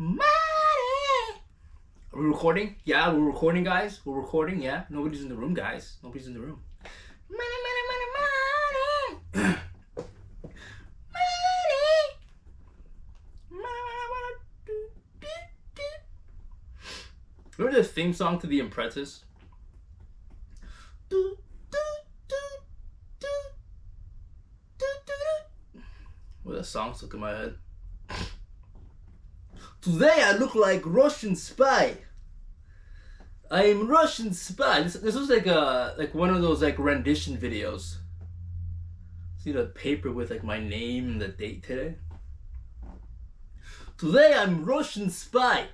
Money. Are we recording? Yeah, we're recording, guys. We're recording, yeah. Nobody's in the room, guys. Nobody's in the room. Money, money, money, money. Remember the theme song to The Apprentice? Well, that song stuck in my head. Today I look like Russian spy. I am Russian spy. This was like one of those like rendition videos. See the paper with like my name and the date today. Today I'm Russian spy.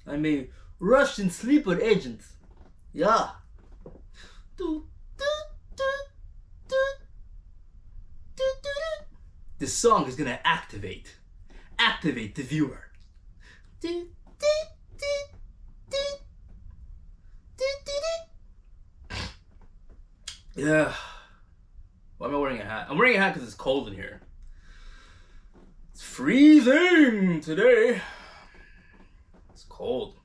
I'm a Russian sleeper agent. Yeah. This song is gonna activate the viewer. Yeah. Why am I wearing a hat? I'm wearing a hat because it's cold in here. It's freezing today. It's cold.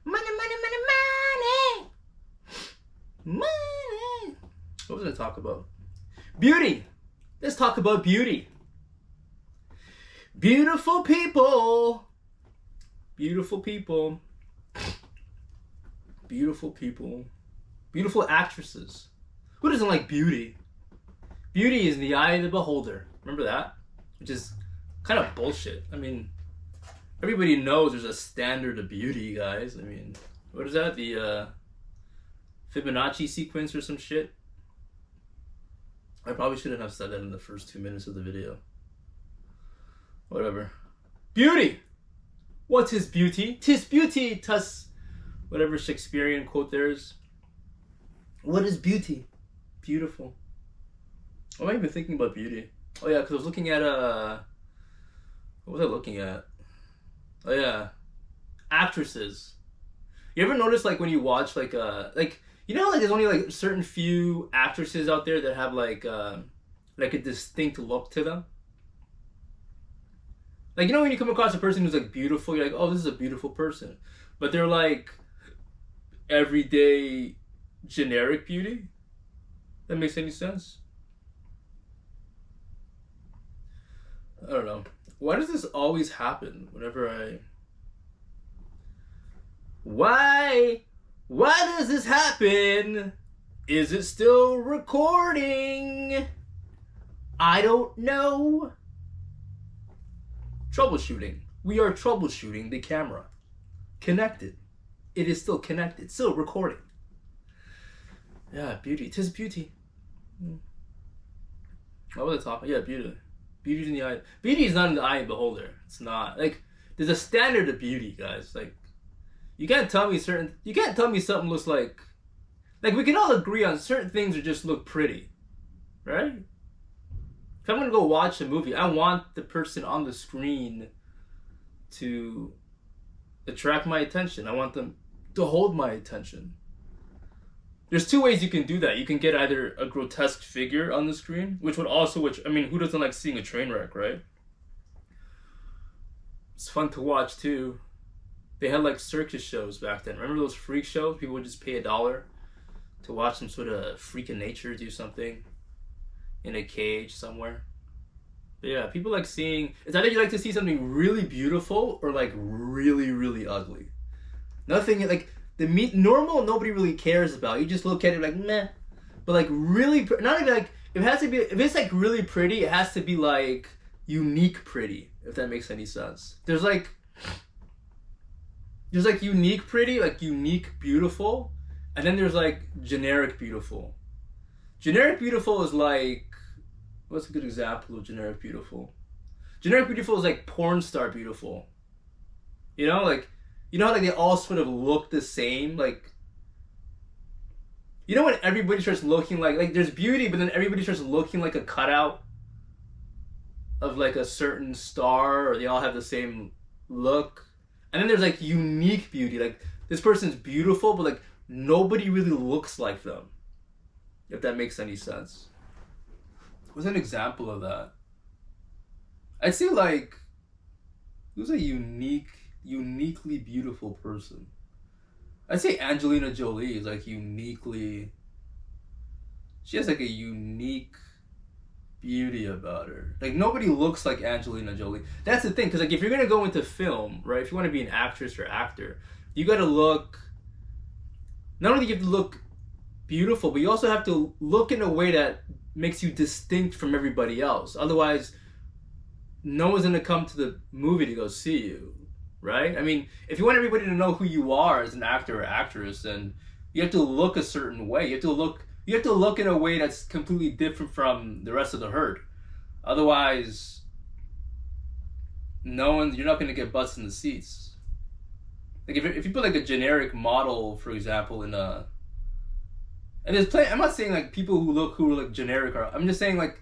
Money, money, money, money. Money. What was I talk about? Beauty. Let's talk about beauty. Beautiful people. Beautiful people. Beautiful people. Beautiful actresses. Who doesn't like beauty? Beauty is in the eye of the beholder. Remember that? Which is kind of bullshit. I mean, everybody knows there's a standard of beauty, guys. I mean, what is that? The Fibonacci sequence or some shit? I probably shouldn't have said that in the first 2 minutes of the video. Whatever. Beauty! What is beauty? 'Tis beauty, 'tis whatever Shakespearean quote there is. What is beauty? Beautiful. Why am I even thinking about beauty? Oh yeah, because I was looking at what was I looking at? Oh yeah, actresses. You ever notice like when you watch like you know like there's only like certain few actresses out there that have like a distinct look to them. Like, you know, when you come across a person who's like beautiful, you're like, oh, this is a beautiful person, but they're like everyday generic beauty. That makes any sense? I don't know. Why does this always happen whenever I... Why does this happen? Is it still recording? I don't know. Troubleshooting. We are troubleshooting the camera. Connected. It is still connected. Still recording. Yeah, beauty. 'Tis beauty. What was I talking? Yeah, beauty. Beauty's in the eye. Beauty is not in the eye of the beholder. It's not. Like, there's a standard of beauty, guys. Like, you can't tell me something looks like we can all agree on certain things that just look pretty, right? If I'm gonna go watch a movie, I want the person on the screen to attract my attention. I want them to hold my attention. There's two ways you can do that. You can get either a grotesque figure on the screen, which I mean, who doesn't like seeing a train wreck, right? It's fun to watch too. They had like circus shows back then. Remember those freak shows? People would just pay $1 to watch some sort of freak of nature do something in a cage somewhere. But yeah, people like seeing... It's either you like to see something really beautiful or like really, really ugly. Nothing like... normal nobody really cares about. You just look at it like meh. But like really... Not even like... If it's like really pretty, it has to be like unique pretty. If that makes any sense. There's like unique pretty, like unique beautiful. And then there's like generic beautiful. Generic beautiful is like... What's a good example of generic beautiful? Generic beautiful is like porn star beautiful. You know, like... You know how like they all sort of look the same? Like... You know when everybody starts looking like there's beauty, but then everybody starts looking like a cutout of like a certain star, or they all have the same look. And then there's like unique beauty. Like this person's beautiful, but like nobody really looks like them. If that makes any sense. What's an example of that? I'd say like Who's a uniquely beautiful person? I'd say Angelina Jolie is like uniquely. She has like a unique beauty about her. Like nobody looks like Angelina Jolie. That's the thing, because like if you're gonna go into film, right? If you want to be an actress or actor, you got to look. Not only do you have to look beautiful, but you also have to look in a way that makes you distinct from everybody else. Otherwise, no one's gonna come to the movie to go see you, right? I mean, if you want everybody to know who you are as an actor or actress, then you have to look a certain way. You have to look in a way that's completely different from the rest of the herd. Otherwise, you're not gonna get butts in the seats. Like if you put like a generic model, for example, in a and there's I'm not saying like people who are like generic are. I'm just saying like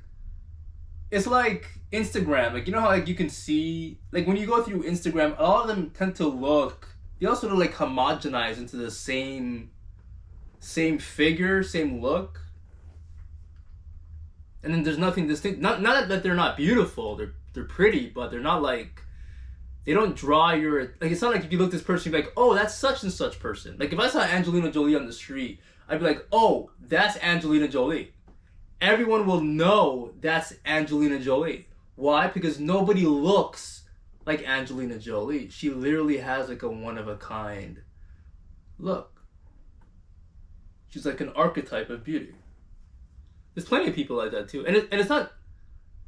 it's like Instagram. Like you know how like you can see like when you go through Instagram, a lot of them tend to look. They all sort of like homogenize into the same figure, same look. And then there's nothing distinct. Not that they're not beautiful. They're pretty, but they're not like they don't draw your like. It's not like if you look at this person, you're like, oh, that's such and such person. Like if I saw Angelina Jolie on the street, I'd be like, oh, that's Angelina Jolie. Everyone will know that's Angelina Jolie. Why? Because nobody looks like Angelina Jolie. She literally has like a one of a kind look. She's like an archetype of beauty. There's plenty of people like that too. And it's not,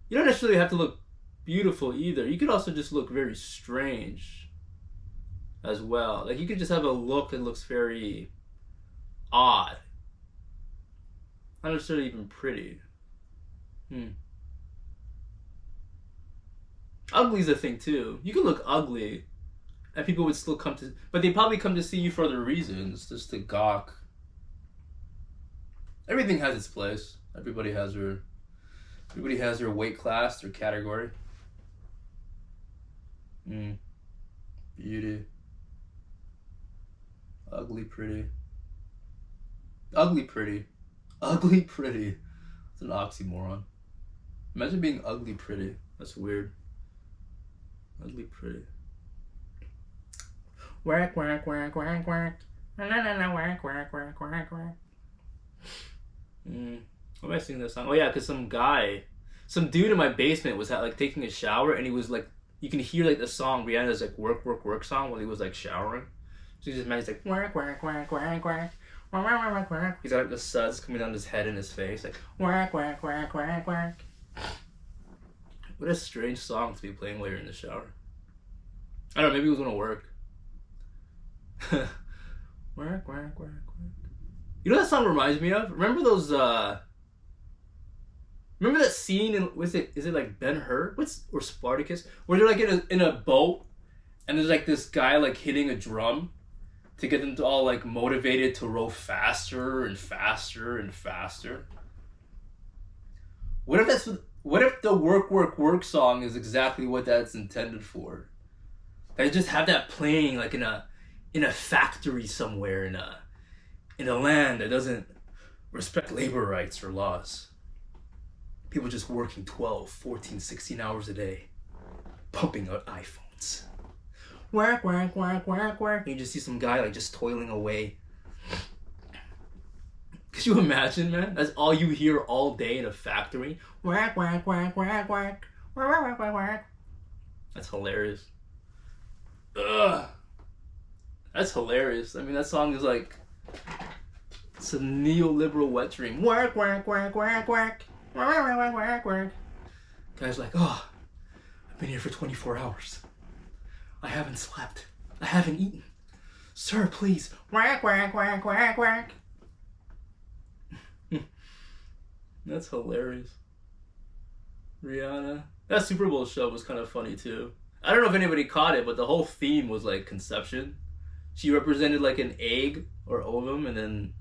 you don't necessarily have to look beautiful either. You could also just look very strange as well. Like you could just have a look that looks very odd. Not necessarily even pretty. Ugly's a thing too. You can look ugly and people would still come to, but they probably come to see you for other reasons, just to gawk. Everything has its place. Everybody has their weight class, their category. Beauty. Ugly pretty. Ugly pretty. Ugly pretty. It's an oxymoron. Imagine being ugly pretty. That's weird. Ugly pretty. Work, work, work, work, work. La la la, work, work, work, work, work. Why am I singing this song? Oh yeah, because some dude in my basement was like taking a shower, and he was like, you can hear like the song Rihanna's like work, work, work song while he was like showering. So he's like Work, work, work, work, work. Work, work, work, work. he's got like the suds coming down his head and his face. Like Work, work, work, work, work. what a strange song to be playing while you're in the shower. I don't know, maybe it was gonna work. Work, work, work, work. You know what that song reminds me of? Remember those remember that scene in is it like Ben-Hur? Or Spartacus? Where they're like in a boat and there's like this guy like hitting a drum to get them to all like motivated to row faster and faster and faster. What if the work work work song is exactly what that's intended for? They just have that playing like in a factory somewhere in a land that doesn't respect labor rights or laws. People just working 12, 14, 16 hours a day, pumping out iPhones. Work, work, work, work, work. And you just see some guy like just toiling away. Could you imagine, man? That's all you hear all day in a factory. Work, work, work, work, work. Work, work, work, work, work. That's hilarious. Ugh. That's hilarious. I mean, that song is like, it's a neoliberal wet dream. Work, work, work, work, work. Work, work, work, work, work. Guy's like, oh, I've been here for 24 hours. I haven't slept. I haven't eaten. Sir, please. Work, work, work, work, work. That's hilarious. Rihanna. That Super Bowl show was kind of funny too. I don't know if anybody caught it, but the whole theme was like conception. She represented like an egg or ovum, and then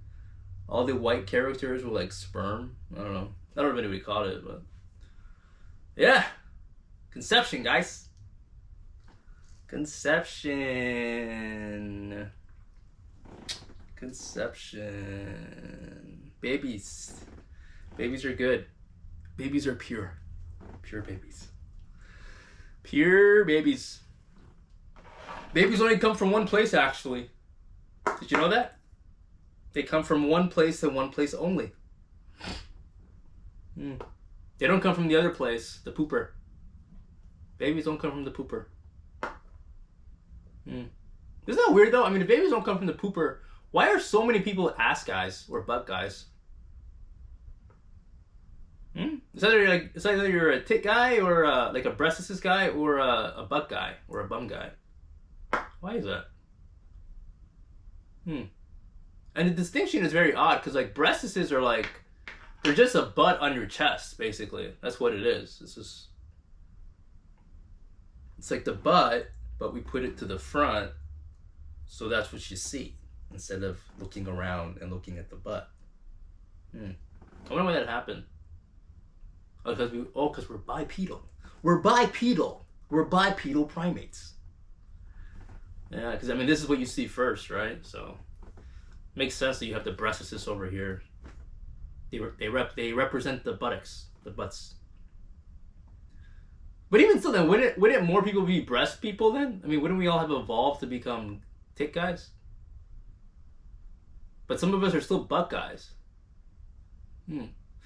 all the white characters were like sperm. I don't know. I don't know if anybody caught it, but yeah. Conception, guys. Conception. Babies. Babies are good. Babies are pure. Pure babies. Pure babies. Babies only come from one place, actually. Did you know that? They come from one place and one place only. They don't come from the other place, the pooper. Babies don't come from the pooper. Isn't that weird though? I mean, if babies don't come from the pooper, why are so many people ass guys or butt guys? It's either you're a tit guy or like a breasticist guy or a butt guy or a bum guy. Why is that? And the distinction is very odd because like breastists are like they're just a butt on your chest, basically. That's what it is. It's like the butt, but we put it to the front, so that's what you see instead of looking around and looking at the butt. I wonder why that happened. Oh, because we're bipedal. We're bipedal. We're bipedal primates. Yeah, because I mean, this is what you see first, right? So, makes sense that you have the breastists over here. They represent the buttocks, the butts. But even so, then wouldn't more people be breast people then? I mean, wouldn't we all have evolved to become tit guys? But some of us are still butt guys.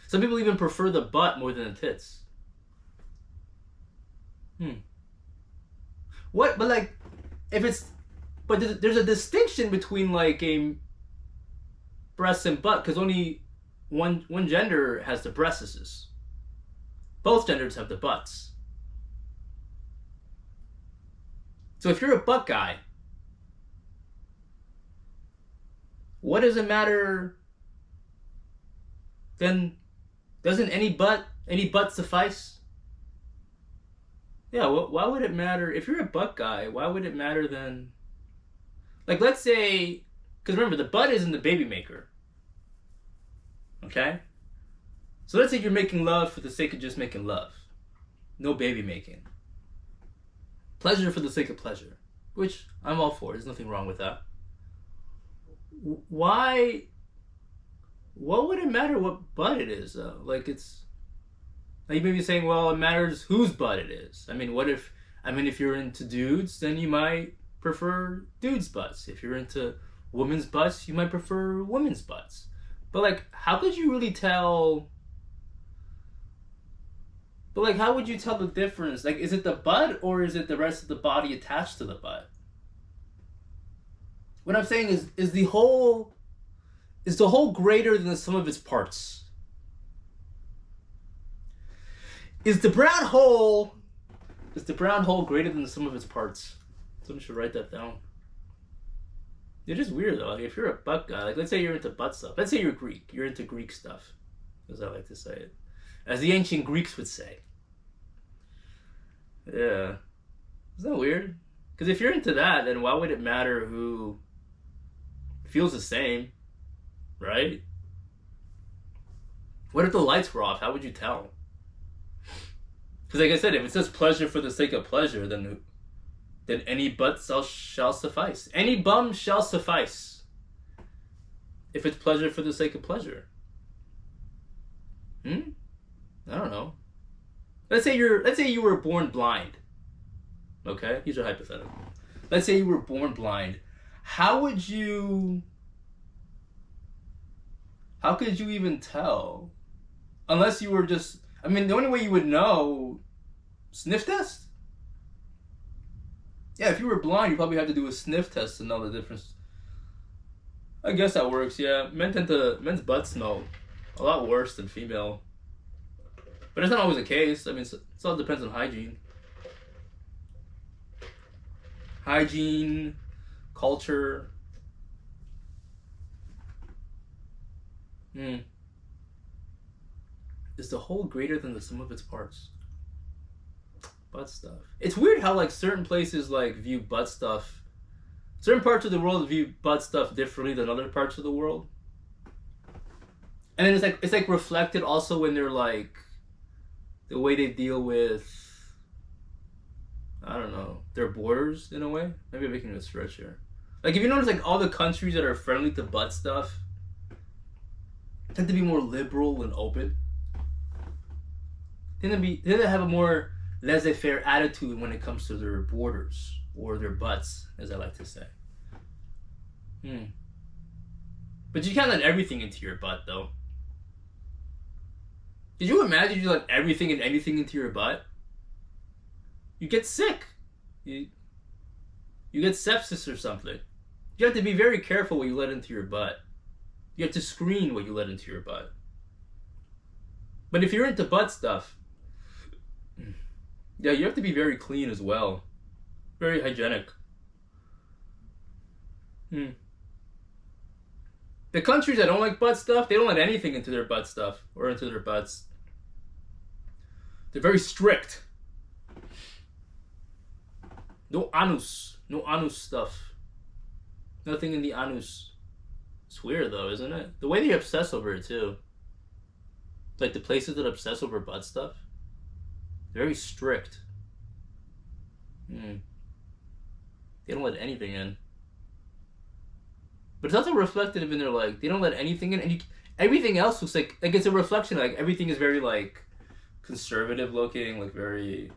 Some people even prefer the butt more than the tits. What? But like, but there's a distinction between like a breast and butt because only one gender has the breastises. Both genders have the butts. So if you're a butt guy, what does it matter? Then doesn't any butt suffice? Yeah, why would it matter? If you're a butt guy, why would it matter then? Like, let's say, because remember, the butt isn't the baby maker. Okay? So let's say you're making love for the sake of just making love. No baby making. Pleasure for the sake of pleasure. Which I'm all for. There's nothing wrong with that. Why? What would it matter what butt it is, though? Like, it's... Like, you may be saying, well, it matters whose butt it is. I mean, if you're into dudes, then you might prefer dudes' butts. If you're into women's butts, you might prefer women's butts. But, like, how could you really tell... But, like, how would you tell the difference? Like, is it the butt or is it the rest of the body attached to the butt? What I'm saying is the whole greater than the sum of its parts? Is the brown hole greater than the sum of its parts? Someone should write that down. It is weird though. Like, if you're a butt guy, like let's say you're into butt stuff. Let's say you're Greek. You're into Greek stuff, as I like to say it, as the ancient Greeks would say. Yeah, isn't that weird? Because if you're into that, then why would it matter who feels the same, right? What if the lights were off? How would you tell? Because like I said, if it says pleasure for the sake of pleasure, then any butt shall suffice. Any bum shall suffice. If it's pleasure for the sake of pleasure. I don't know. Let's say you were born blind. Okay? These are hypothetical. Let's say you were born blind. How could you even tell? Unless you were just... I mean, the only way you would know... Sniff test? Yeah, if you were blind, you probably have to do a sniff test to know the difference. I guess that works, yeah. Men's butts smell a lot worse than female. But it's not always the case. I mean, it all depends on hygiene. Hygiene, culture. Is the whole greater than the sum of its parts? Butt stuff. It's weird how like certain places like view butt stuff. Certain parts of the world view butt stuff differently than other parts of the world. And then it's like reflected also when they're like the way they deal with, I don't know, their borders in a way. Maybe I'm making a stretch here. Like if you notice like all the countries that are friendly to butt stuff tend to be more liberal and open. Tend to have a more laissez-faire attitude when it comes to their borders or their butts, as I like to say. But you can't let everything into your butt, though. Did you imagine you let everything and anything into your butt? You get sick. You get sepsis or something. You have to be very careful what you let into your butt. You have to screen what you let into your butt. But if you're into butt stuff, yeah, you have to be very clean as well. Very hygienic. The countries that don't like butt stuff, they don't let anything into their butt stuff or into their butts. They're very strict. No anus. No anus stuff. Nothing in the anus. It's weird though, isn't it? The way they obsess over it too. Like the places that obsess over butt stuff. They're very strict. They don't let anything in. But it's also reflective in their, like, they don't let anything in, and everything else looks like it's a reflection, like everything is very like conservative looking, like very.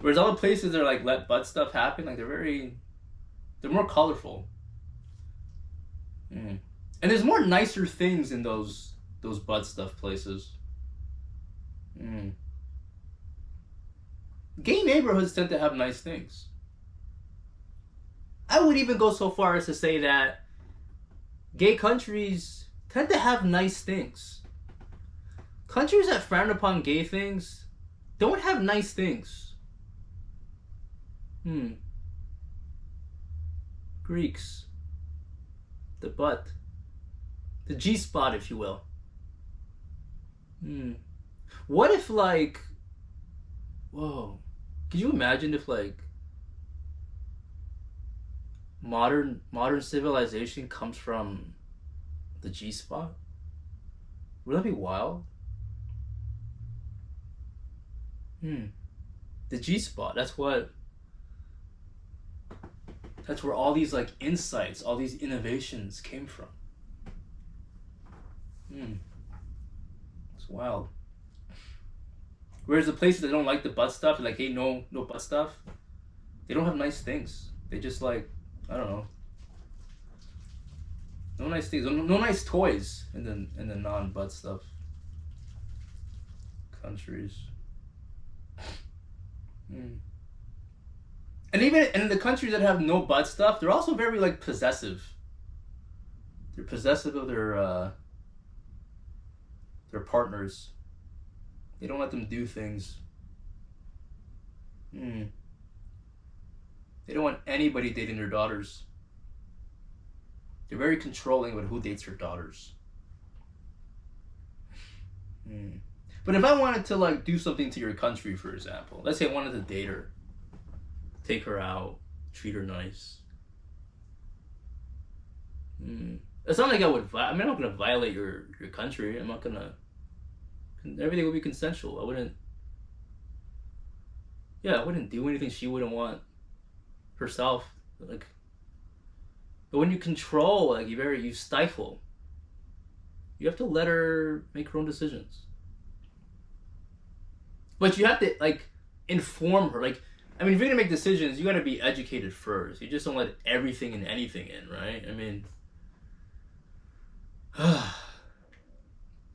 Whereas all the places that are like let butt stuff happen, like they're more colorful. And there's more nicer things in those butt stuff places. Gay neighborhoods tend to have nice things. I would even go so far as to say that gay countries tend to have nice things. Countries that frown upon gay things don't have nice things. Greeks. The butt. The G-spot, if you will. What if, like... Whoa. Could you imagine if, like... Modern civilization comes from the G-spot? Would that be wild? The G-spot, that's where all these like insights, all these innovations came from. It's wild. Whereas the places that don't like the butt stuff, like, hey, no butt stuff, they don't have nice things. They just like, I don't know. No nice things. No nice toys in the non-butt stuff countries. And even in the countries that have no butt stuff, they're also very like possessive. They're possessive of their partners. They don't let them do things. They don't want anybody dating their daughters. They're very controlling with who dates their daughters. But if I wanted to like do something to your country, for example, let's say I wanted to date her, take her out, treat her nice. It's not like I would. I'm not gonna violate your country. I'm not gonna. Everything would be consensual. I wouldn't. Yeah, I wouldn't do anything she wouldn't want herself. Like, but when you control, like you stifle. You have to let her make her own decisions. But you have to like inform her. Like, I mean, if you're gonna make decisions, you gotta be educated first. You just don't let everything and anything in, right? I mean,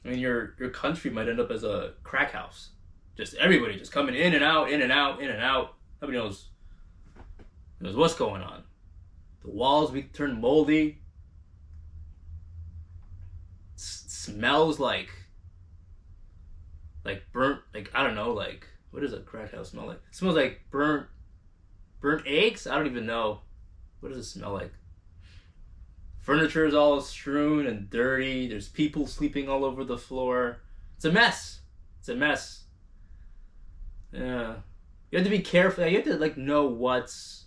your country might end up as a crack house. Just everybody just coming in and out, in and out, in and out. Nobody knows what's going on. The walls we turn moldy. Smells like burnt, like, I don't know, like, what does a crack house smell like? It smells like burnt eggs? I don't even know. What does it smell like? Furniture is all strewn and dirty. There's people sleeping all over the floor. It's a mess. It's a mess. Yeah. You have to be careful. You have to like know what's...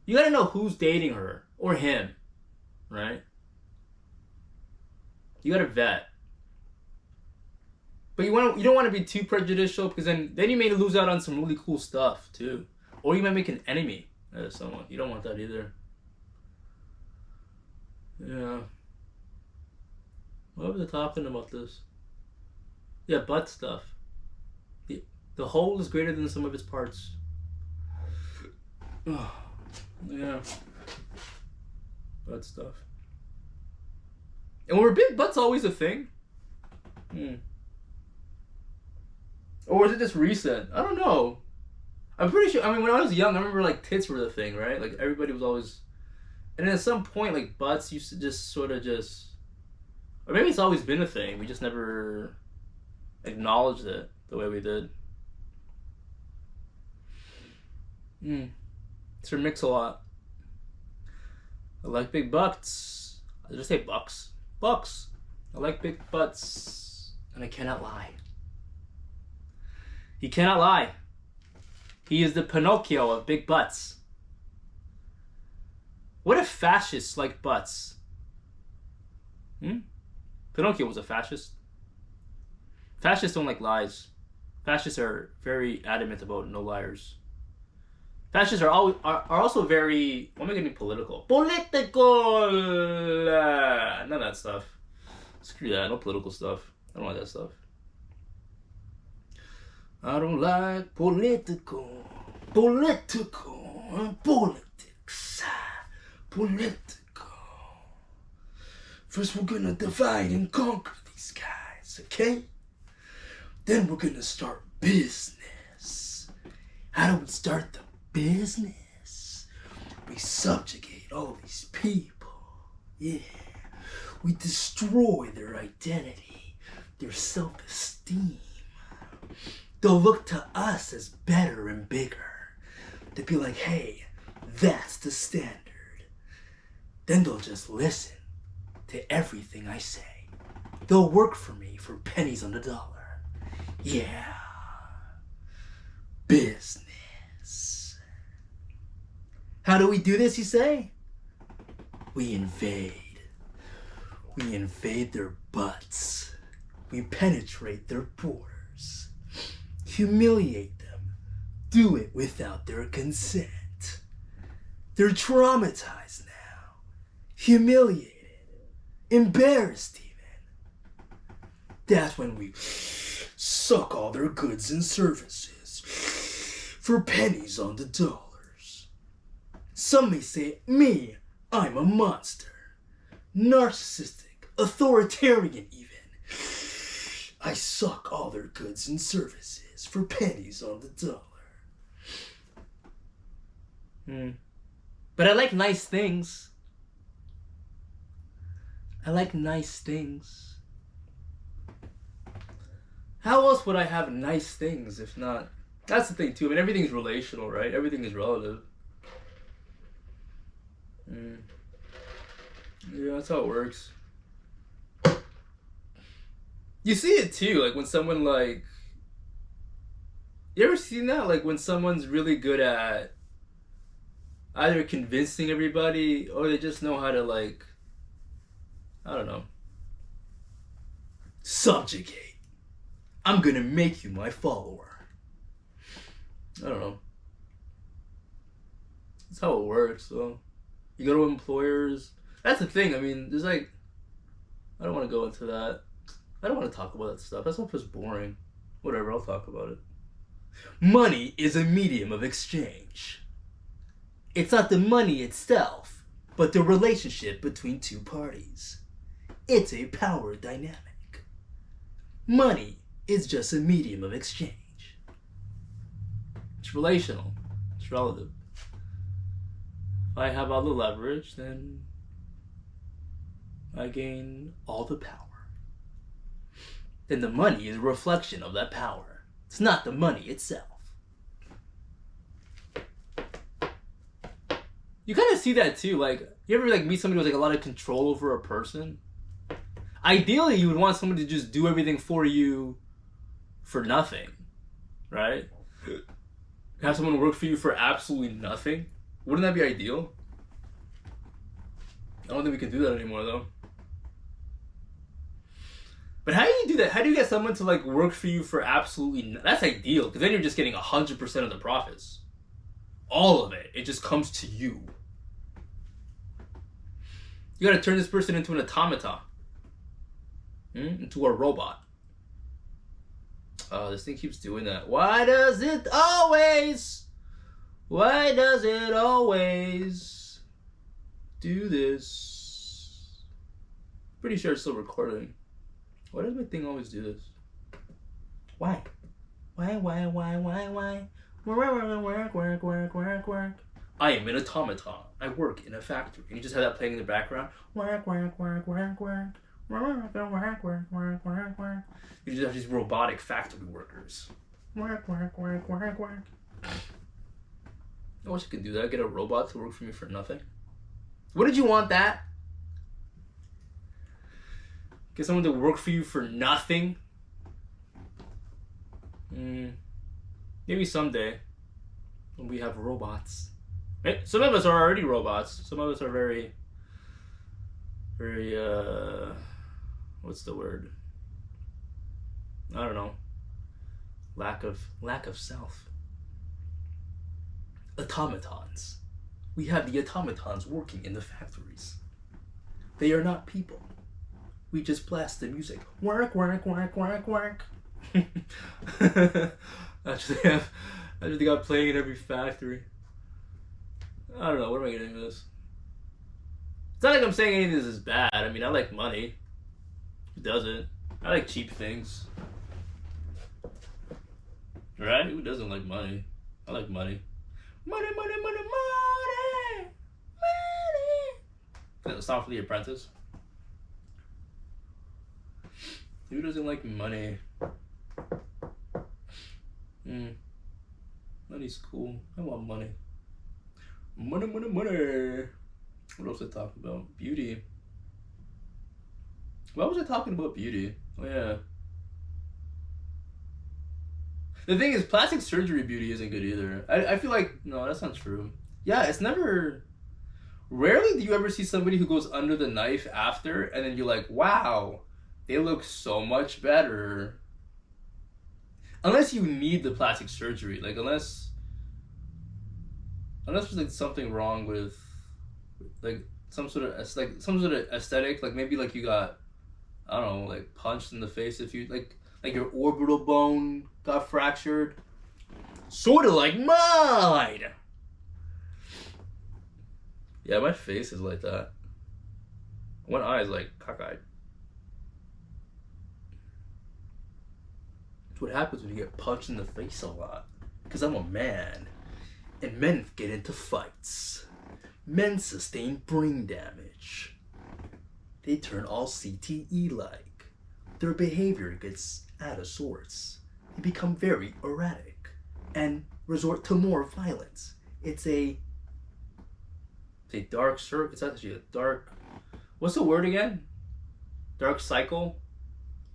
You gotta know who's dating her. Or him. Right? You gotta vet. But you don't want to be too prejudicial, because then you may lose out on some really cool stuff too. Or you might make an enemy out of someone. You don't want that either. Yeah. What was I talking about this? Yeah, butt stuff. The The whole is greater than the sum of its parts. Oh, yeah. Butt stuff. And were big butts always a thing? Or was it just recent? I don't know. I'm pretty sure. I mean, when I was young, I remember like tits were the thing, right? Like everybody was always. And then at some point, like butts used to just sort of just. Or maybe it's always been a thing. We just never acknowledged it the way we did. Sir Mix-a-Lot. I like big butts. I just say bucks. Bucks. I like big butts. And I cannot lie. He cannot lie. He is the Pinocchio of big butts. What if fascists like butts? Pinocchio was a fascist. Fascists don't like lies. Fascists are very adamant about no liars. Fascists are also very. Why am I getting political? Political! None of that stuff. Screw that. No political stuff. I don't like that stuff. I don't like politics. Political. First we're gonna divide and conquer these guys, okay? Then we're gonna start business. How do we start the business? We subjugate all these people. Yeah. We destroy their identity, their self-esteem. They'll look to us as better and bigger. They'll be like, hey, that's the standard. Then they'll just listen to everything I say. They'll work for me for pennies on the dollar. Yeah. Business. How do we do this, you say? We invade. We invade their butts. We penetrate their borders. Humiliate them. Do it without their consent. They're traumatized now. Humiliated. Embarrassed even. That's when we suck all their goods and services for pennies on the dollars. Some may say, me, I'm a monster. Narcissistic, authoritarian even. I suck all their goods and services for pennies on the dollar. But I like nice things. I like nice things. How else would I have nice things if not? That's the thing too. I mean, everything's relational, right? Everything is relative. Yeah, that's how it works. You see it too, like when someone like... You ever seen that? Like when someone's really good at either convincing everybody or they just know how to like... I don't know. Subjugate. I'm gonna make you my follower. I don't know. That's how it works, so... You go to employers... That's the thing, I mean, there's like... I don't want to go into that. I don't want to talk about that stuff. That stuff is boring. Whatever, I'll talk about it. Money is a medium of exchange. It's not the money itself, but the relationship between two parties. It's a power dynamic. Money is just a medium of exchange. It's relational. It's relative. If I have all the leverage, then I gain all the power. Then the money is a reflection of that power. It's not the money itself. You kind of see that too. Like, you ever like meet somebody with like a lot of control over a person? Ideally, you would want someone to just do everything for you for nothing, right? Have someone work for you for absolutely nothing. Wouldn't that be ideal? I don't think we can do that anymore, though. But how do you do that? How do you get someone to like work for you for absolutely that's ideal, because then you're just getting 100% of the profits. All of it. It just comes to you. You gotta turn this person into an automaton. Into a robot. Oh, this thing keeps doing that. Why does it always? Why does it always do this? Pretty sure it's still recording. Why does my thing always do this? Why? Why? Work. I am an automaton. I work in a factory. And you just have that playing in the background. Work. You just have these robotic factory workers. Work. I wish I could do that. Get a robot to work for me for nothing. What did you want that? Get someone to work for you for nothing? Maybe someday when we have robots. Right? Some of us are already robots. Some of us are very, what's the word? I don't know. Lack of self. Automatons. We have the automatons working in the factories. They are not people. We just blast the music. Work. I just got playing in every factory. I don't know. What am I getting with this? It's not like I'm saying any of this is bad. I mean, I like money. Who doesn't? I like cheap things. Right? Who doesn't like money? I like money. Money. Is that a song for The Apprentice? Who doesn't like money? Money's cool. I want money. Money. What else was I talking about? Beauty. Why was I talking about beauty? Oh yeah. The thing is, plastic surgery beauty isn't good either. I feel like, no, that's not true. Yeah, it's never... Rarely do you ever see somebody who goes under the knife after, and then you're like, wow, they look so much better. Unless you need the plastic surgery. Like, unless there's like something wrong with like some sort of aesthetic, like maybe like you got, I don't know, like punched in the face, if you like your orbital bone got fractured, sort of like mine. Yeah, my face is like that. One eye is like cockeyed. That's what happens when you get punched in the face a lot. Because I'm a man. And men get into fights. Men sustain brain damage. They turn all CTE-like. Their behavior gets out of sorts. They become very erratic. And resort to more violence. It's a dark circle. It's actually a dark... What's the word again? Dark cycle?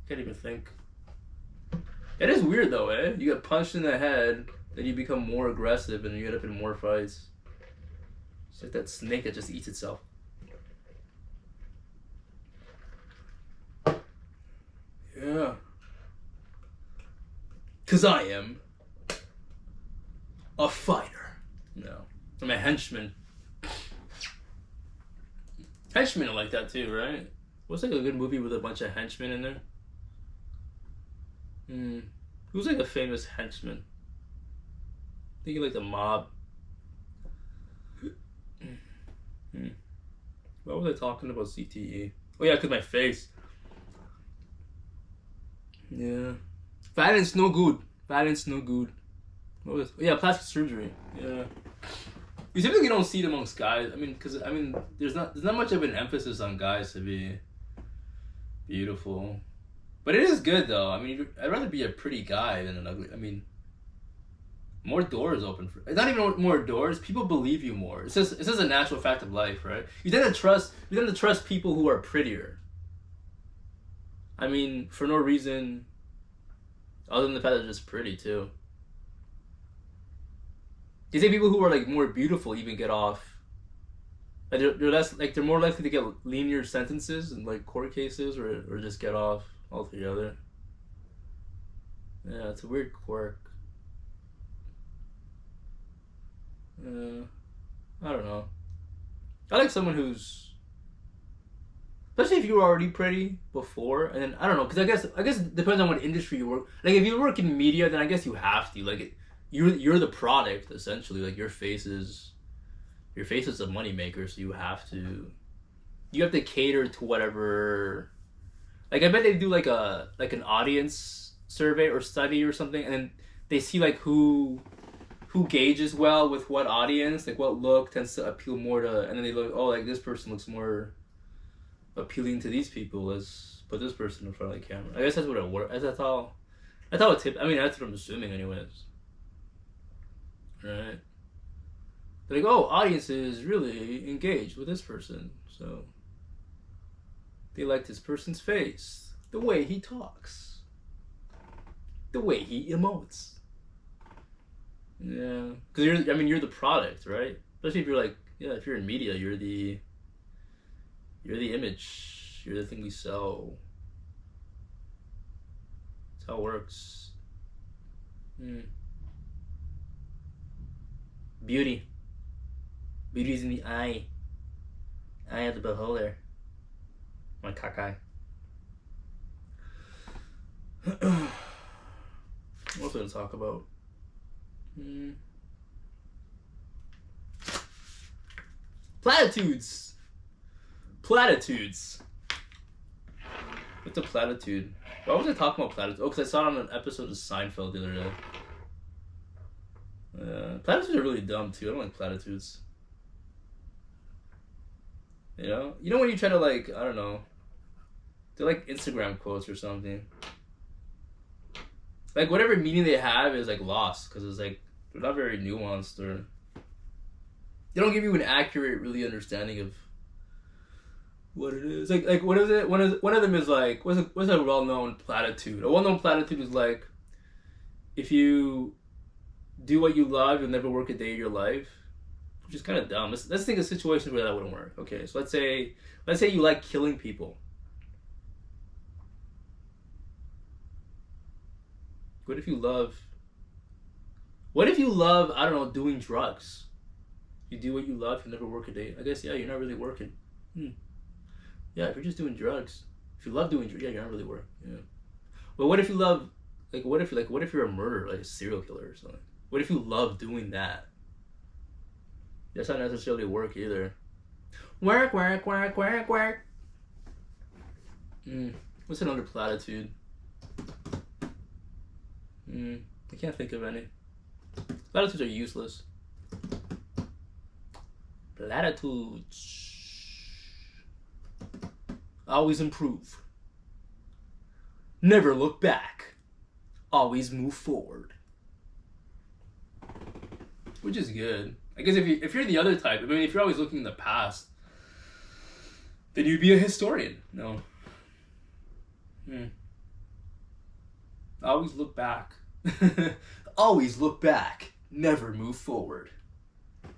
Can't even think. It is weird though, eh? You get punched in the head, then you become more aggressive, and you end up in more fights. It's like that snake that just eats itself. Yeah. 'Cause I am a fighter. No. I'm a henchman. Henchmen are like that too, right? What's like a good movie with a bunch of henchmen in there? Who's like a famous henchman? Thinking like the mob. Why was I talking about CTE? Oh yeah, 'cause my face. Yeah. Violence no good. Violence no good. What was? Oh, yeah, plastic surgery. Yeah. You typically don't see it amongst guys. I mean, there's not much of an emphasis on guys to be beautiful, but it is good though. I mean, I'd rather be a pretty guy than an ugly. I mean, more doors open for. It's not even more doors. People believe you more. It's just a natural fact of life, right? You tend to trust people who are prettier. I mean, for no reason other than the fact that they're just pretty too. You say people who are like more beautiful even get off. Like they're less like they're more likely to get lenient sentences in like court cases or just get off altogether. Yeah, it's a weird quirk. I don't know. I like someone who's Especially if you were already pretty before, and then I don't know, because I guess it depends on what industry you work. Like if you work in media, then I guess you have to. Like you're the product essentially. Like your face is a moneymaker, so you have to cater to whatever. Like I bet they do like an audience survey or study or something, and then they see like who gauges well with what audience, like what look tends to appeal more to, and then they look, oh, like this person looks more appealing to these people. Let's put this person in front of the camera. I guess that's what it works. That's how it tip. I mean, that's what I'm assuming, anyways. Right? They're like, oh, audiences really engaged with this person, so they like this person's face, the way he talks, the way he emotes. Yeah, because you're the product, right? Especially if you're like, yeah, if you're in media, you're the image, you're the thing we sell. That's how it works. Beauty's in the eye of the beholder. My cockeye. What else did I talk about? Platitudes. What's a platitude? Why was I talking about platitudes? Oh, because I saw it on an episode of Seinfeld the other day. Platitudes are really dumb too. I don't like platitudes. You know when you try to, like, I don't know, they're like Instagram quotes or something. Like whatever meaning they have is like lost because it's like they're not very nuanced, or they don't give you an accurate, really understanding of what it is. Like what is it? One of them is like, what's a well-known platitude? A well-known platitude is like, if you do what you love, you'll never work a day of your life. Which is kind of dumb. Let's think of situations where that wouldn't work. Okay, so let's say you like killing people. What if you love, I don't know, doing drugs? You do what you love, you never work a day. I guess, yeah, you're not really working. Yeah, if you're just doing drugs. If you love doing drugs, yeah, you're not really working. Yeah. But what if you love, what if you're a murderer, like a serial killer or something? What if you love doing that? That's not necessarily work either. Work. What's another platitude? I can't think of any. Platitudes are useless. Platitudes. Always improve. Never look back. Always move forward. Which is good. I guess if you're the other type, I mean, if you're always looking in the past, then you'd be a historian. No. Always look back. Always look back. Never move forward.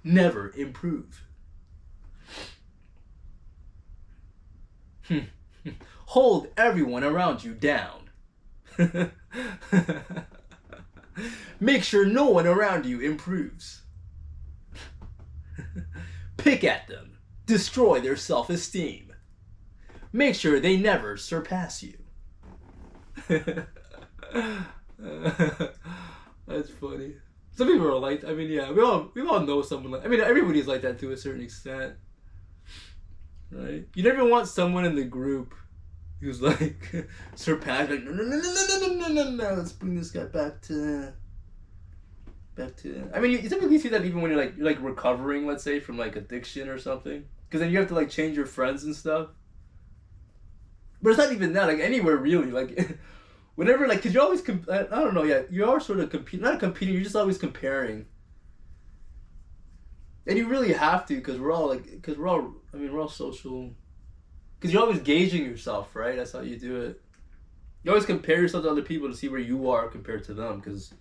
Never improve. Hold everyone around you down. Make sure no one around you improves. Pick at them. Destroy their self-esteem. Make sure they never surpass you. That's funny. Some people are like, I mean, yeah, we all know someone like, I mean, everybody's like that to a certain extent. Right? You never want someone in the group who's like surpassed, like, no, let's bring this guy back to. I mean, you typically see that even when you're like recovering, let's say, from like addiction or something, because then you have to like change your friends and stuff. But it's not even that, like anywhere really, like whenever, like, because you're always I don't know, yeah, you are sort of not competing, you're just always comparing, and you really have to, because we're all social, because you're always gauging yourself, right? That's how you do it. You always compare yourself to other people to see where you are compared to them, because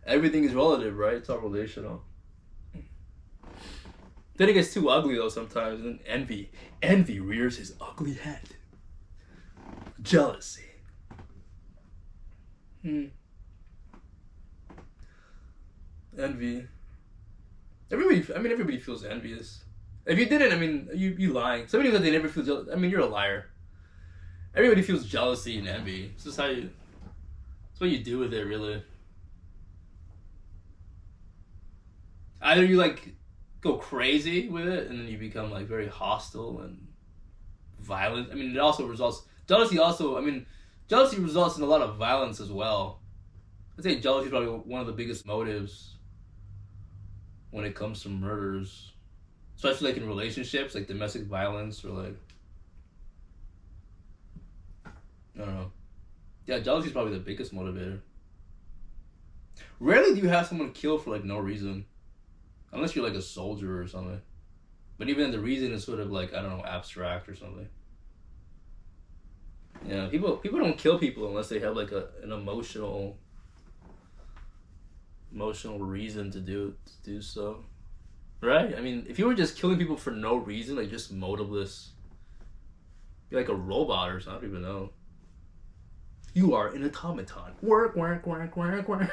everything is relative, right? It's all relational. Then it gets too ugly though sometimes, and then envy rears his ugly head. Jealousy. Envy. Everybody feels envious. If you didn't, I mean, you lying. Somebody said they never feel jealous. I mean, you're a liar. Everybody feels jealousy and envy. It's just it's what you do with it, really. Either you like go crazy with it, and then you become like very hostile and violent. I mean, it also results jealousy. Also, I mean, jealousy results in a lot of violence as well. I'd say jealousy is probably one of the biggest motives when it comes to murders, especially like in relationships, like domestic violence or like I don't know. Yeah, jealousy is probably the biggest motivator. Rarely do you have someone kill for like no reason, unless you're like a soldier or something. But even then, the reason is sort of like I don't know, abstract or something. Yeah, people don't kill people unless they have like an emotional reason to do so, right? I mean, if you were just killing people for no reason, like just motiveless, be like a robot or something. I don't even know. You are an automaton. Work, work, work, work, work.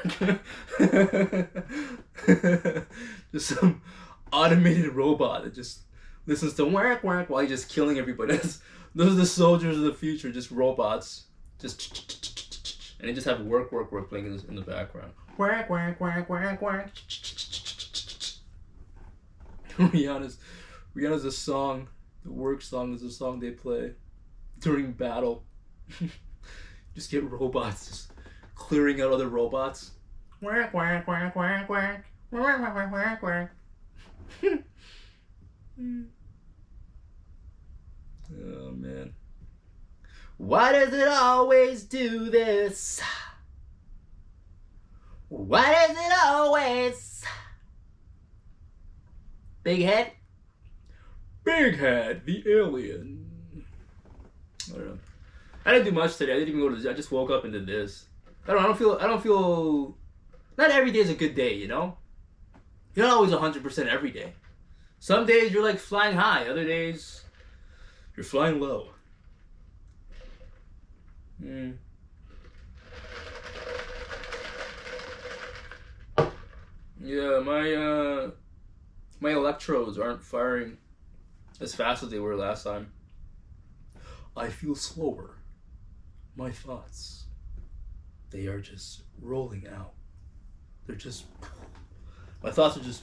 Just some automated robot that just listens to work, work while you're just killing everybody. Those are the soldiers of the future, just robots. Just and they just have work, work, work playing in the background. Work, work, work, work, work. Rihanna's a song. The work song is a song they play during battle. Just get robots just clearing out other robots. Work, work, work, work, work. Work, work, work, work, work. Oh, man. Why does it always do this? Why does it always? BigHead? BigHead, the alien. I don't know. I didn't do much today. I didn't even go to the gym. I just woke up and did this. I don't feel. Not every day is a good day, you know? You're not always 100% every day. Some days you're like flying high. Other days you're flying low. Yeah, my electrodes aren't firing as fast as they were last time. I feel slower. My thoughts, they are just rolling out. My thoughts are just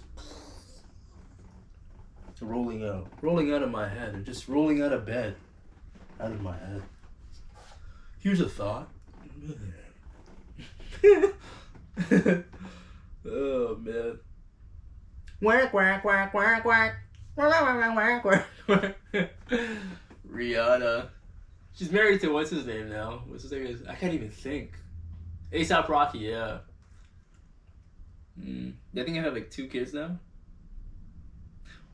rolling out of my head. They're just rolling out of bed, out of my head. Here's a thought. Oh, man. Quack, quack, quack, quack, quack. Quack, quack, quack, quack. Rihanna. She's married to what's his name now? What's his name? I can't even think. A$AP Rocky, yeah. I think I have like 2 kids now.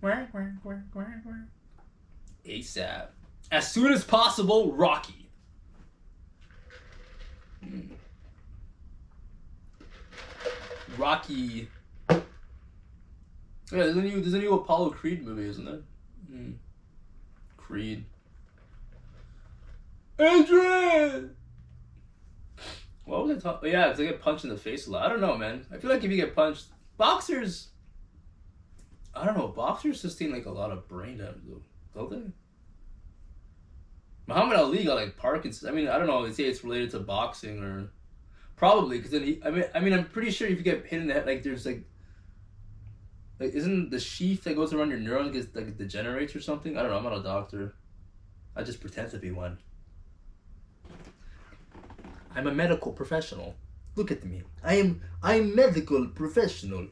Quack, quack, quack, quack, quack. A$AP. As soon as possible, Rocky. Rocky. Yeah, there's a new Apollo Creed movie, isn't there? Creed. Adrian! What was I talking? Yeah, because I get punched in the face a lot. I don't know, man. I feel like if you get punched, boxers. I don't know. Boxers sustain like a lot of brain damage, though, don't they? Muhammad Ali got like Parkinson's. I mean, I don't know. They say it's related to boxing or probably because then I mean, I'm pretty sure if you get hit in the head, like there's like isn't the sheath that goes around your neurons gets like degenerates or something? I don't know. I'm not a doctor. I just pretend to be one. I'm a medical professional. Look at me. I'm medical professional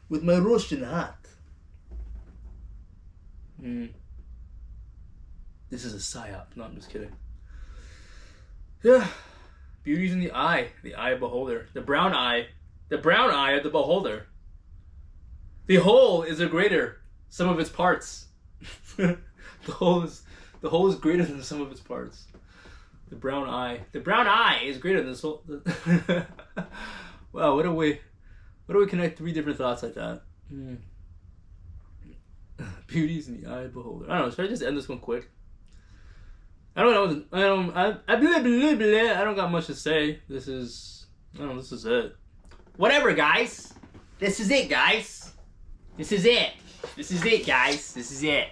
with my Russian hat. This is a psyop. No, I'm just kidding. Yeah. Beauty's in the eye of beholder. The brown eye of the beholder. The whole is a greater sum of its parts. The whole is greater than the sum of its parts. The brown eye is greater than the soul. Wow, what do we connect 3 different thoughts like that? Beauty's in the eye of the beholder. I don't know. Should I just end this one quick? I don't know. I don't got much to say. This is it. Whatever, guys. This is it, guys. This is it, guys. This is it.